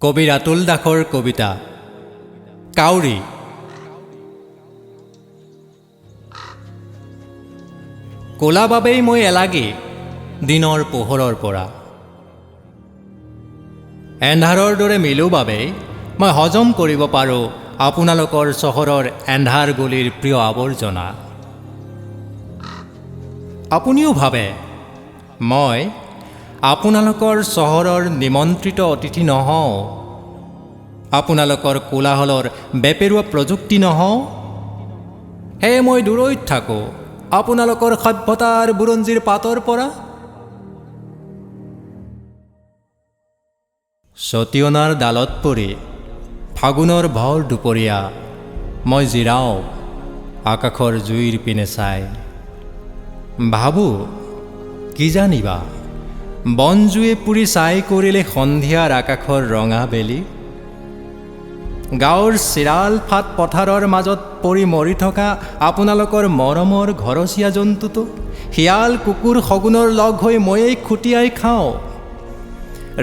কবি ৰাতুল দাসৰ কবিতা কাউৰী। ক'লা বাবেই মই এলাগি দিনৰ পোহৰৰ পৰা, এন্ধাৰৰ দৰে মিলো বাবেই মই হজম কৰিব পাৰোঁ আপোনালোকৰ চহৰৰ এন্ধাৰ গলিৰ প্ৰিয় আৱৰ্জনা। আপুনিও ভাবে মই আপোনালোকৰ চহৰৰ নিমন্ত্ৰিত অতিথি নহওঁ, আপোনালোকৰ কোলাহলৰ বেপেৰুৱা প্ৰযুক্তি নহওঁ। সেয়ে মই দূৰৈত থাকোঁ আপোনালোকৰ সভ্যতাৰ বুৰঞ্জীৰ পাতৰ পৰা। ছটিয়নাৰ ডালত পৰি ফাগুনৰ ভৰ দুপৰীয়া মই জিৰাওঁ আকাশৰ জুইৰ পিনে চাই, ভাবোঁ কি জানিবা বনজুয়ে পুৰি ছাই কৰিলে সন্ধিয়াৰ আকাশৰ ৰঙা বেলি। গাঁৱৰ চিৰাল ফাট পথাৰৰ মাজত পৰি মৰি থকা আপোনালোকৰ মৰমৰ ঘৰচীয়া জন্তুটো শিয়াল কুকুৰ শগুনৰ লগ হৈ ময়েই খুটিয়াই খাওঁ।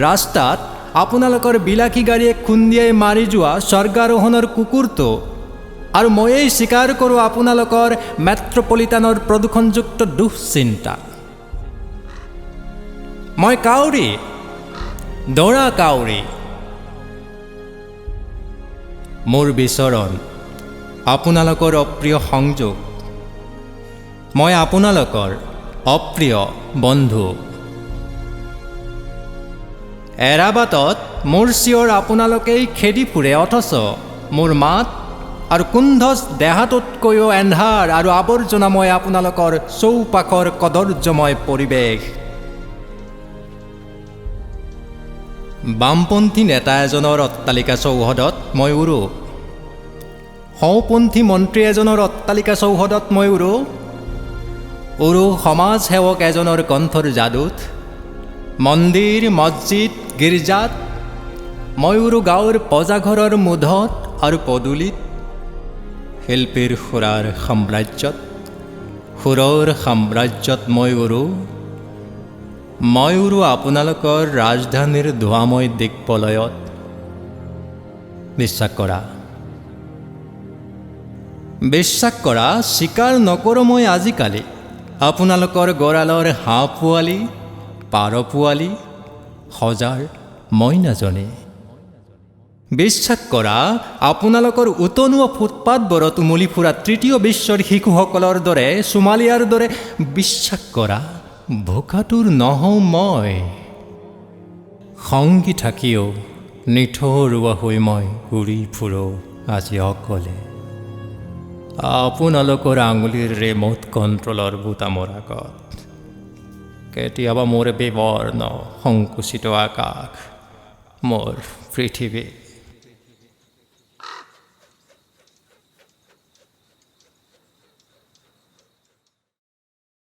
ৰাস্তাত আপোনালোকৰ বিলাসী গাড়ীয়ে খুন্দিয়াই মাৰি যোৱা স্বৰ্গাৰোহণৰ কুকুৰটো আৰু ময়েই স্বীকাৰ কৰোঁ আপোনালোকৰ মেট্ৰপলিটানৰ প্ৰদূষণযুক্ত দুশ্চিন্তা। মই কাউৰী, দৰা কাউৰী। মোৰ বিচৰণ আপোনালোকৰ অপ্ৰিয় সংযোগ, মই আপোনালোকৰ অপ্ৰিয় বন্ধু। এৰাবাটত মোৰ চিঞৰ আপোনালোকেই খেদি ফুৰে, অথচ মোৰ মাত আৰু কুণ্ঠজ দেহাটোতকৈও এন্ধাৰ আৰু আৱৰ্জনাময় আপোনালোকৰ চৌপাশৰ কদৰ্যময় পৰিৱেশ। বামপন্থী নেতা এজনৰ অট্টালিকা চৌহদত মই উৰোঁ, সোঁপন্থী মন্ত্ৰী এজনৰ অট্টালিকা চৌহদত মই উৰোঁ সমাজ সেৱক এজনৰ কণ্ঠৰ যাদুত, মন্দিৰ মছজিদ গীৰ্জাত মই উৰোঁ গাঁৱৰ পজাঘৰৰ মুধত আৰু পদূলিত, শিল্পীৰ সুৰাৰ সাম্ৰাজ্যত সুৰৰ সাম্ৰাজ্যত মই উৰোঁ আপোনালোকৰ ৰাজধানীৰ ধোঁৱাময় দিকপলয়ত। বিশ্বাস কৰা স্বীকাৰ নকৰোঁ মই আজিকালি আপোনালোকৰ গঁৰালৰ হাঁহ পোৱালি পাৰ পোৱালি সজাৰ মইনাজনী। বিশ্বাস কৰা আপোনালোকৰ উতনুৱা ফুটপাথবোৰত উমলি ফুৰা তৃতীয় বিশ্বৰ শিশুসকলৰ দৰে সোমালিয়াৰ দৰে বিশ্বাস কৰা ভোকাতুৰ নহওঁ মই। সংগী থাকিও নিঠৰুৱা হৈ মই উৰি ফুৰোঁ আজি অকলে আপোনালোকৰ আঙুলিৰ ৰিম'ট কণ্ট্ৰলৰ বুটামৰ আগত। কেতিয়াবা মোৰ বিবৰ্ণ সংকুচিত আকাশ, মোৰ পৃথিৱী